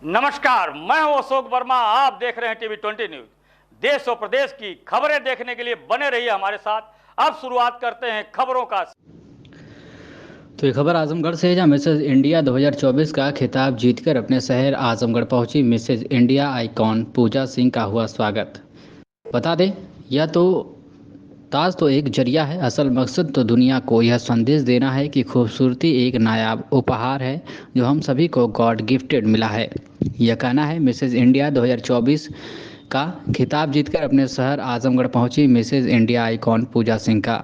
नमस्कार, मैं हूं अशोक वर्मा। आप देख रहे हैं टीवी 20 न्यूज। देश और प्रदेश की खबरें देखने के लिए बने रहिए हमारे साथ। अब शुरुआत करते हैं खबरों का। तो ये खबर आजमगढ़ से है, जहाँ मिसेज इंडिया 2024 का खिताब जीतकर अपने शहर आजमगढ़ पहुंची मिसेज इंडिया आइकॉन पूजा सिंह का हुआ स्वागत। बता दें, यह ताज तो एक जरिया है, असल मकसद तो दुनिया को यह संदेश देना है कि खूबसूरती एक नायाब उपहार है जो हम सभी को गॉड गिफ्टेड मिला है। यह कहना है मिसेज इंडिया 2024 का खिताब जीतकर अपने शहर आजमगढ़ पहुंची मिसेज इंडिया आइकॉन पूजा सिंह का।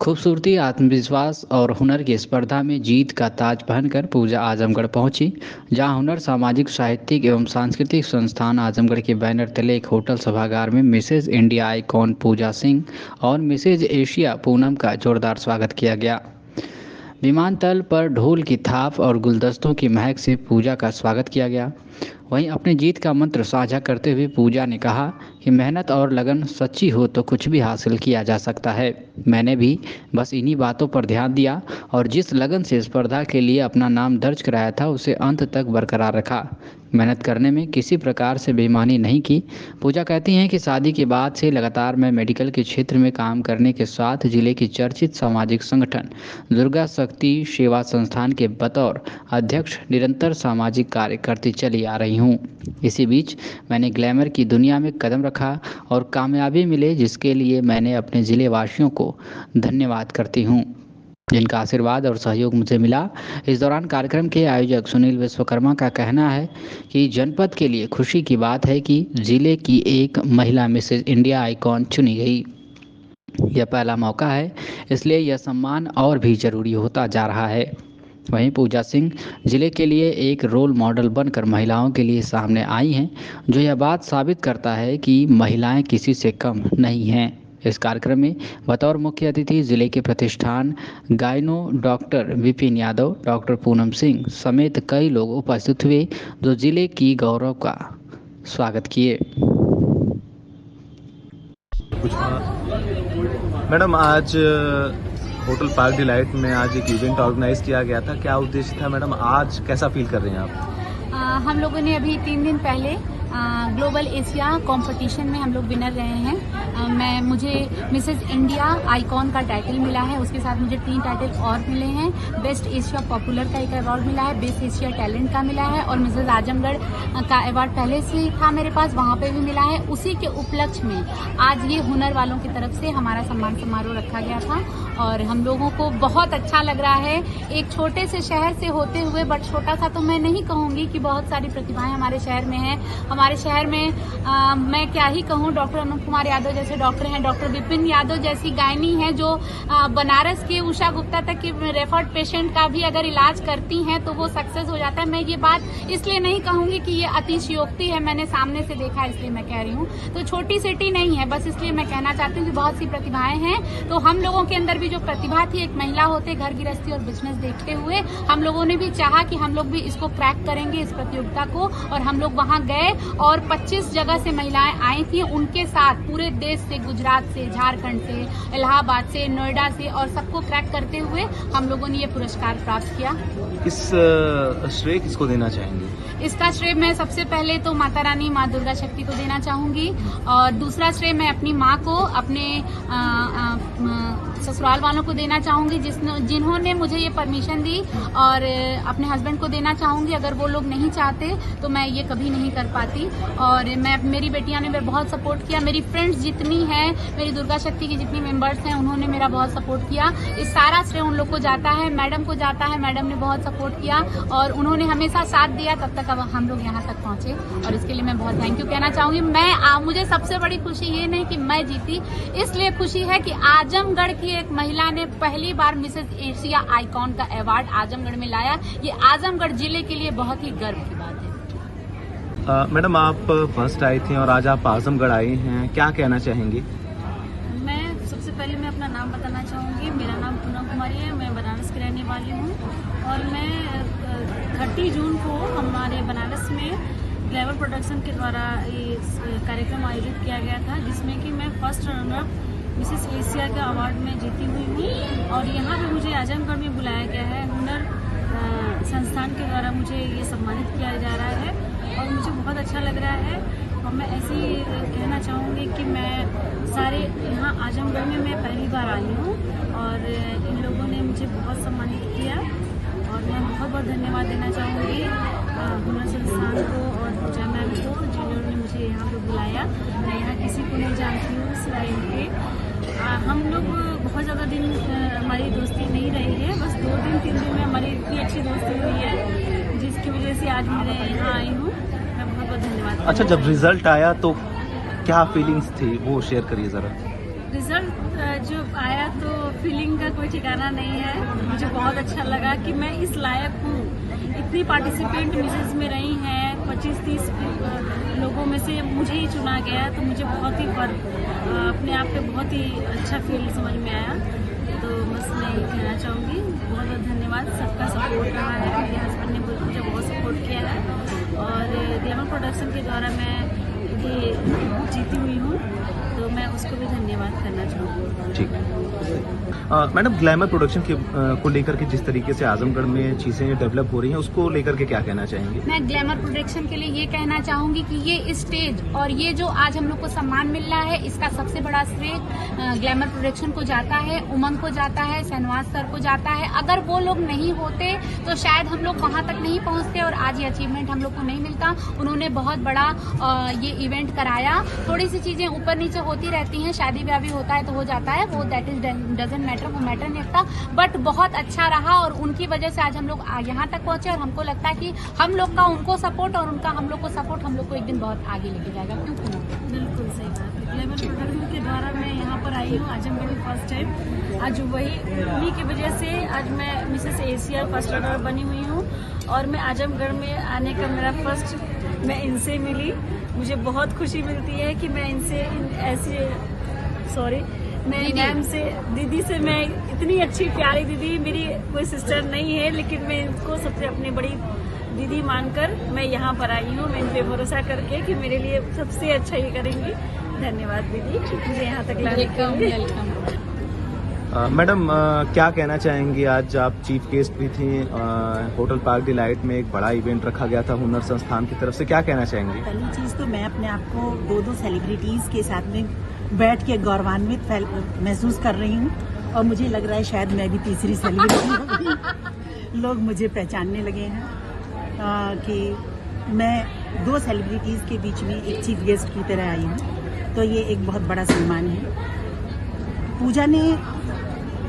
खूबसूरती, आत्मविश्वास और हुनर की स्पर्धा में जीत का ताज पहनकर पूजा आजमगढ़ पहुंची, जहां हुनर सामाजिक, साहित्यिक एवं सांस्कृतिक संस्थान आजमगढ़ के बैनर तले एक होटल सभागार में मिसेज इंडिया आइकॉन पूजा सिंह और मिसेज एशिया पूनम का जोरदार स्वागत किया गया। विमानतल पर ढोल की थाप और गुलदस्तों की महक से पूजा का स्वागत किया गया। वहीं अपनी जीत का मंत्र साझा करते हुए पूजा ने कहा कि मेहनत और लगन सच्ची हो तो कुछ भी हासिल किया जा सकता है। मैंने भी बस इन्हीं बातों पर ध्यान दिया और जिस लगन से स्पर्धा के लिए अपना नाम दर्ज कराया था उसे अंत तक बरकरार रखा। मेहनत करने में किसी प्रकार से बेईमानी नहीं की। पूजा कहती हैं कि शादी के बाद से लगातार मैं मेडिकल के क्षेत्र में काम करने के साथ जिले की चर्चित सामाजिक संगठन दुर्गा शक्ति सेवा संस्थान के बतौर अध्यक्ष निरंतर सामाजिक कार्य करती चली आ रही हूँ। इसी बीच मैंने ग्लैमर की दुनिया में कदम रखा और कामयाबी मिले, जिसके लिए मैंने अपने ज़िले वासियों को धन्यवाद करती हूँ, जिनका आशीर्वाद और सहयोग मुझे मिला। इस दौरान कार्यक्रम के आयोजक सुनील विश्वकर्मा का कहना है कि जनपद के लिए खुशी की बात है कि जिले की एक महिला मिसेज इंडिया आइकॉन चुनी गई। यह पहला मौका है, इसलिए यह सम्मान और भी जरूरी होता जा रहा है। वहीं पूजा सिंह जिले के लिए एक रोल मॉडल बनकर महिलाओं के लिए सामने आई हैं, जो यह बात साबित करता है कि महिलाएं किसी से कम नहीं हैं। इस कार्यक्रम में बतौर मुख्य अतिथि जिले के प्रतिष्ठान गायनो डॉक्टर विपिन यादव, डॉक्टर पूनम सिंह समेत कई लोग उपस्थित हुए, जो जिले की गौरव का स्वागत किए। मैडम, आज होटल पार्क डिलाइट में आज एक इवेंट ऑर्गेनाइज किया गया था, क्या उद्देश्य था मैडम? आज कैसा फील कर रहे हैं आप? हम लोगों ने अभी 3 दिन पहले ग्लोबल एशिया कंपटीशन में हम लोग विनर रहे हैं। मुझे मिसेज इंडिया आइकॉन का टाइटल मिला है, उसके साथ मुझे 3 टाइटल और मिले हैं। बेस्ट एशिया पॉपुलर का एक अवार्ड मिला है, बेस्ट एशिया टैलेंट का मिला है और मिसेज आजमगढ़ का अवार्ड पहले से था मेरे पास, वहाँ पे भी मिला है। उसी के उपलक्ष्य में आज ये हुनर वालों की तरफ से हमारा सम्मान समारोह रखा गया था और हम लोगों को बहुत अच्छा लग रहा है। एक छोटे से शहर से होते हुए, बट छोटा सा तो मैं नहीं कहूँगी कि बहुत सारी प्रतिभाएं हमारे शहर में हैं। हमारे शहर में मैं क्या ही कहूँ, डॉक्टर अनूप कुमार यादव जैसे डॉक्टर हैं, डॉक्टर विपिन यादव जैसी गायनी हैं जो बनारस के उषा गुप्ता तक के रेफर्ड पेशेंट का भी अगर इलाज करती हैं तो वो सक्सेस हो जाता है। मैं ये बात इसलिए नहीं कहूँगी कि ये अतिशयोक्ति है, मैंने सामने से देखा इसलिए मैं कह रही हूँ। तो छोटी सिटी नहीं है, बस इसलिए मैं कहना चाहती हूँ कि बहुत सी प्रतिभाएं हैं। तो हम लोगों के अंदर भी जो प्रतिभा थी, एक महिला होते घर गृहस्थी और बिजनेस देखते हुए हम लोगों ने भी चाहा कि हम लोग भी इसको क्रैक करेंगे इस प्रतियोगिता को, और हम लोग वहाँ गए और 25 जगह से महिलाएं आई थी। उनके साथ पूरे देश से, गुजरात से, झारखंड से, इलाहाबाद से, नोएडा से, और सबको क्रैक करते हुए हम लोगों ने ये पुरस्कार प्राप्त किया। इस श्रेय किसको देना चाहेंगे? इसका श्रेय मैं सबसे पहले तो माता रानी माँ दुर्गा शक्ति को देना चाहूंगी, और दूसरा श्रेय मैं अपनी माँ को, अपने ससुराल वालों को देना चाहूंगी जिन्होंने मुझे ये परमिशन दी, और अपने हस्बैंड को देना चाहूंगी। अगर वो लोग नहीं चाहते तो मैं ये कभी नहीं कर पाती। और मेरी बेटियां ने मेरा बहुत सपोर्ट किया, मेरी फ्रेंड्स जितनी हैं, मेरी दुर्गा शक्ति की जितनी मेंबर्स हैं, उन्होंने मेरा बहुत सपोर्ट किया। इस सारा श्रेय उन लोग को जाता है, मैडम को जाता है। मैडम ने बहुत सपोर्ट किया और उन्होंने हमेशा साथ दिया, तब तक अब हम लोग यहाँ तक पहुंचे, और इसके लिए मैं बहुत थैंक यू कहना चाहूंगी। मुझे सबसे बड़ी खुशी ये नहीं कि मैं जीती, इसलिए खुशी है कि आजमगढ़ की एक महिला ने पहली बार मिसेज एशिया आइकॉन का अवार्ड आजमगढ़ में लाया। ये आजमगढ़ जिले के लिए बहुत ही गर्व की बात है। मैडम, आप फर्स्ट आई थी और आज आप आजमगढ़ आई हैं, क्या कहना चाहेंगी? मैं सबसे पहले मैं अपना नाम बताना चाहूँगी। मेरा नाम पूनम कुमारी है, मैं बनारस की रहने वाली हूँ, और मैं 30 जून को हमारे बनारस में ग्लैमर प्रोडक्शन के द्वारा ये कार्यक्रम आयोजित किया गया था, जिसमें कि मैं फर्स्ट रनर मिसेस एशिया का अवार्ड में जीती हुई हूँ। और यहाँ पे मुझे आजमगढ़ में बुलाया गया है, हुनर संस्थान के द्वारा मुझे ये सम्मानित किया जा रहा है। अच्छा लग रहा है। और मैं ऐसे ही कहना चाहूँगी कि मैं सारे यहाँ आजमगढ़ में मैं पहली बार आई हूँ और इन लोगों ने मुझे बहुत सम्मानित किया और मैं बहुत बहुत धन्यवाद देना चाहूँगी हुनर संस्थान को और पूजा मैम को जिन्होंने मुझे यहाँ पे बुलाया। मैं यहाँ किसी को नहीं जानती हूँ सिवाय इनके। हम लोग बहुत ज़्यादा दिन हमारी दोस्ती नहीं रही है, बस 2 दिन 3 दिन में हमारी इतनी अच्छी दोस्ती हुई है जिसकी वजह से आज मैं यहाँ आई हूँ। मैं बहुत बहुत धन्यवाद। अच्छा, जब रिजल्ट आया तो क्या फीलिंग्स थी वो शेयर करिए ज़रा। रिजल्ट जो आया तो फीलिंग का कोई ठिकाना नहीं है। मुझे बहुत अच्छा लगा कि मैं इस लायक हूँ। इतनी पार्टिसिपेंट मिसेज में रही हैं, 25-30 लोगों में से मुझे ही चुना गया, तो मुझे बहुत ही अपने आप पे बहुत ही अच्छा फील समझ में आया। तो बस मैं ये कहना चाहूँगी, बहुत बहुत धन्यवाद। सबका सपोर्ट रहा है, मेरे हस्बैंड ने मुझे बहुत सपोर्ट किया है और ग्लैमर प्रोडक्शन के द्वारा मैं ये जीती हुई हूँ, तो मैं उसको भी धन्यवाद करना चाहूँगी। ठीक है मैडम, ग्लैमर प्रोडक्शन को लेकर के जिस तरीके से आजमगढ़ में चीज़ें डेवलप हो रही हैं उसको लेकर के क्या कहना चाहेंगे? मैं ग्लैमर प्रोडक्शन के लिए ये कहना चाहूंगी कि ये स्टेज और ये जो आज हम लोग को सम्मान मिल रहा है, इसका सबसे बड़ा श्रेय ग्लैमर प्रोडक्शन को जाता है, उमंग को जाता है, शहनवाज सर को जाता है। अगर वो लोग नहीं होते तो शायद हम लोग वहाँ तक नहीं पहुँचते और आज ये अचीवमेंट हम लोग को नहीं मिलता। उन्होंने बहुत बड़ा ये इवेंट कराया। थोड़ी सी चीजें ऊपर नीचे होती रहती हैं, शादी ब्याह भी होता है तो हो जाता है, वो दैट इज डजंट मैटर, वो मैटर नहीं रखता। बट बहुत अच्छा रहा और उनकी वजह से आज हम लोग यहाँ तक पहुंचे और हमको लगता है कि हम लोग का उनको सपोर्ट और उनका हम लोग को सपोर्ट हम लोग को एक दिन बहुत आगे लेके जाएगा। क्यों ना? बिल्कुल सही बात। ग्लैमर प्रोडक्शन के द्वारा मैं यहाँ पर आई हूँ आजमगढ़ में फर्स्ट टाइम। आज उन्हीं की वजह से आज मैं मिसेस एशिया फर्स्ट रनर बनी हुई हूँ और मैं आजमगढ़ में आने का मेरा फर्स्ट, मैं इनसे मिली। मुझे बहुत खुशी मिलती है कि मैं इनसे मैं मैम से, दीदी से, मैं इतनी अच्छी प्यारी दीदी, मेरी कोई सिस्टर नहीं है लेकिन मैं इनको सबसे अपनी बड़ी दीदी मानकर मैं यहाँ पर आई हूँ। मैं इन पे भरोसा करके कि मेरे लिए सबसे अच्छा ये करेंगी। धन्यवाद दीदी, मुझे यहाँ तक लाने के लिए। मैडम, क्या कहना चाहेंगी? आज आप चीफ गेस्ट भी थी, होटल पार्क डिलाइट में एक बड़ा इवेंट रखा गया था हुनर संस्थान की तरफ से, क्या कहना चाहेंगी? पहली चीज़ तो मैं अपने आप को 2 सेलिब्रिटीज़ के साथ में बैठ के गौरवान्वित महसूस कर रही हूँ और मुझे लग रहा है शायद मैं भी तीसरी सेलिब्रिटी होगी। लोग मुझे पहचानने लगे हैं कि मैं 2 सेलिब्रिटीज़ के बीच में एक चीफ गेस्ट की तरह आई हूँ, तो ये एक बहुत बड़ा सम्मान है। पूजा ने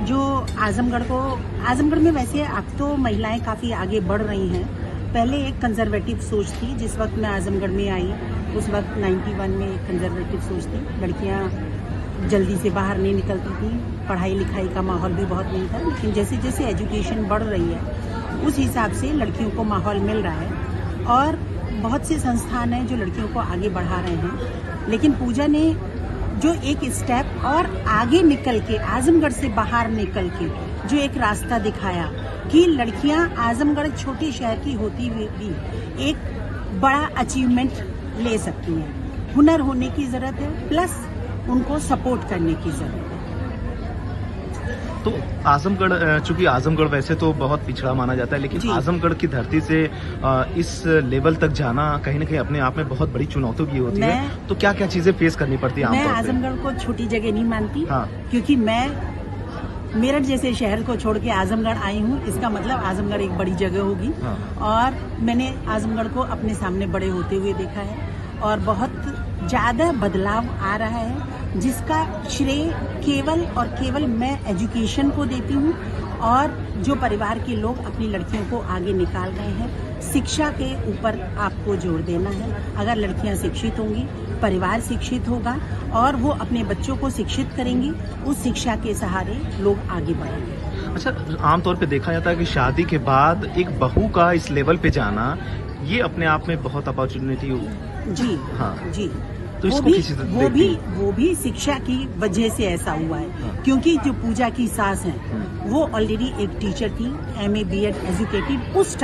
जो आजमगढ़ में वैसे अब तो महिलाएं काफ़ी आगे बढ़ रही हैं। पहले एक कंजर्वेटिव सोच थी, जिस वक्त मैं आजमगढ़ में आई उस वक्त 91 में एक कंजर्वेटिव सोच थी। लड़कियां जल्दी से बाहर नहीं निकलती थी, पढ़ाई लिखाई का माहौल भी बहुत नहीं था। लेकिन जैसे जैसे एजुकेशन बढ़ रही है उस हिसाब से लड़कियों को माहौल मिल रहा है और बहुत से संस्थान हैं जो लड़कियों को आगे बढ़ा रहे हैं। लेकिन पूजा ने जो एक स्टेप और आगे निकल के, आजमगढ़ से बाहर निकल के जो एक रास्ता दिखाया कि लड़कियां आजमगढ़ छोटे शहर की होती हुई भी एक बड़ा अचीवमेंट ले सकती हैं। हुनर होने की जरूरत है, प्लस उनको सपोर्ट करने की जरूरत है। तो आजमगढ़, चूंकि आजमगढ़ वैसे तो बहुत पिछड़ा माना जाता है, लेकिन आजमगढ़ की धरती से इस लेवल तक जाना कहीं ना कहीं अपने आप में बहुत बड़ी चुनौती भी होती है। तो क्या क्या चीजें फेस करनी पड़ती है? मैं आजमगढ़ को छोटी जगह नहीं मानती। हाँ। क्योंकि मैं मेरठ जैसे शहर को छोड़ के आजमगढ़ आई हूँ, इसका मतलब आजमगढ़ एक बड़ी जगह होगी। हाँ। और मैंने आजमगढ़ को अपने सामने बड़े होते हुए देखा है और बहुत ज्यादा बदलाव आ रहा है, जिसका श्रेय केवल और केवल मैं एजुकेशन को देती हूँ और जो परिवार के लोग अपनी लड़कियों को आगे निकाल रहे हैं। शिक्षा के ऊपर आपको जोर देना है। अगर लड़कियां शिक्षित होंगी, परिवार शिक्षित होगा और वो अपने बच्चों को शिक्षित करेंगी, उस शिक्षा के सहारे लोग आगे बढ़ेंगे। अच्छा, आमतौर पे देखा जाता है कि शादी के बाद एक बहू का इस लेवल पे जाना, ये अपने आप में बहुत अपॉर्चुनिटी। जी हाँ जी। तो वो भी शिक्षा की वजह से ऐसा हुआ है। हाँ। क्योंकि जो पूजा की सास हैं वो ऑलरेडी एक टीचर थी, MA BEd एजुकेटेड उस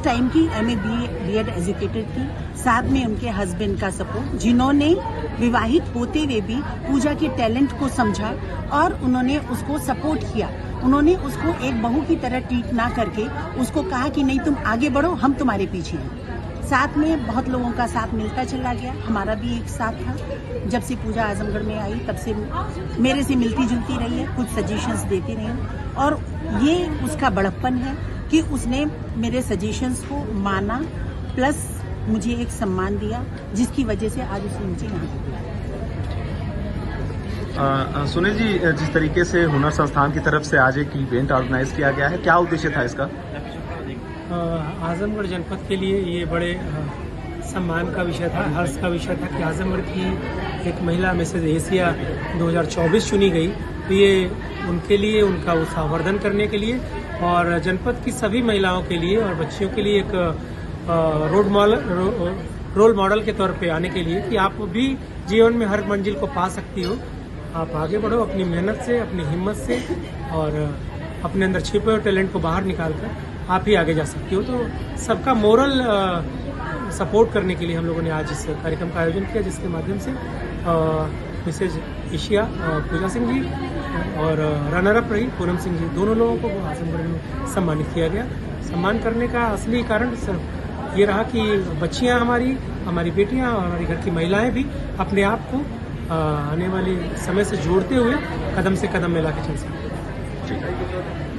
टाइम की MA BEd एजुकेटेड थी। साथ में उनके हस्बैंड का सपोर्ट, जिन्होंने विवाहित होते हुए भी पूजा के टैलेंट को समझा और उन्होंने उसको सपोर्ट किया। उन्होंने उसको एक बहू की तरह ट्रीट ना करके उसको कहा कि नहीं तुम आगे बढ़ो, हम तुम्हारे पीछे हैं। साथ में बहुत लोगों का साथ मिलता चला गया, हमारा भी एक साथ था। जब से पूजा आजमगढ़ में आई तब से मेरे से मिलती जुलती रही है, कुछ सजेशंस देती रही है, और ये उसका बड़प्पन है कि उसने मेरे सजेशंस को माना, प्लस मुझे एक सम्मान दिया, जिसकी वजह से आज उसने मुझे यहाँ पे बुलाया। सुनील जी, जिस तरीके से हुनर संस्थान की तरफ से आज एक इवेंट ऑर्गेनाइज किया गया है, क्या उद्देश्य था इसका? आजमगढ़ जनपद के लिए ये बड़े सम्मान का विषय था, हर्ष का विषय था कि आजमगढ़ की एक महिला मिसेज एशिया 2024 चुनी गई। तो ये उनके लिए, उनका उत्साहवर्धन करने के लिए और जनपद की सभी महिलाओं के लिए और बच्चियों के लिए एक रोल मॉडल के तौर पे आने के लिए कि आप भी जीवन में हर मंजिल को पा सकती हो। आप आगे बढ़ो अपनी मेहनत से, अपनी हिम्मत से, और अपने अंदर छिपे हुए टैलेंट को बाहर निकाल कर आप ही आगे जा सकती हो। तो सबका मोरल सपोर्ट करने के लिए हम लोगों ने आज इस कार्यक्रम का आयोजन किया, जिसके माध्यम से मिसेज एशिया पूजा सिंह जी और रनर अप रही पूनम सिंह जी, दोनों लोगों को आजमगढ़ में सम्मानित किया गया। सम्मान करने का असली कारण सिर्फ ये रहा कि बच्चियां हमारी बेटियां और हमारी घर की महिलाएं भी अपने आप को आने वाले समय से जोड़ते हुए कदम से कदम मिला के चल सकते हैं।